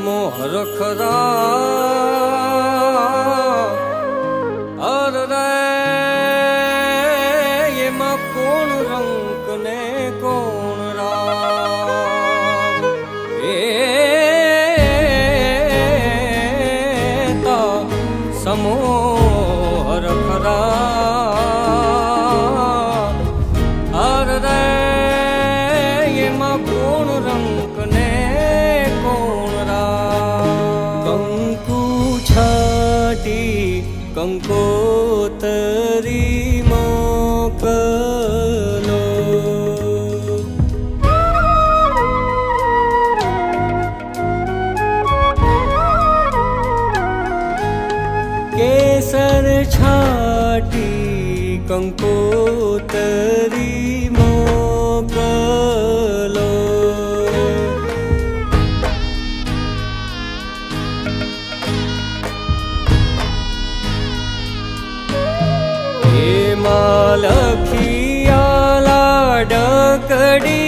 મોહર ખરા અરે એમાં કોણ રંક ને કોણ રામ એ તા સમોહર ખરા અરે એમાં કોણ રંક ને કોણ રામ કંકુ છાટી કંકોતરી મોકલો કેસર છાટી કંકોતરી મોકલો એમાં લખિયાલા ડકડી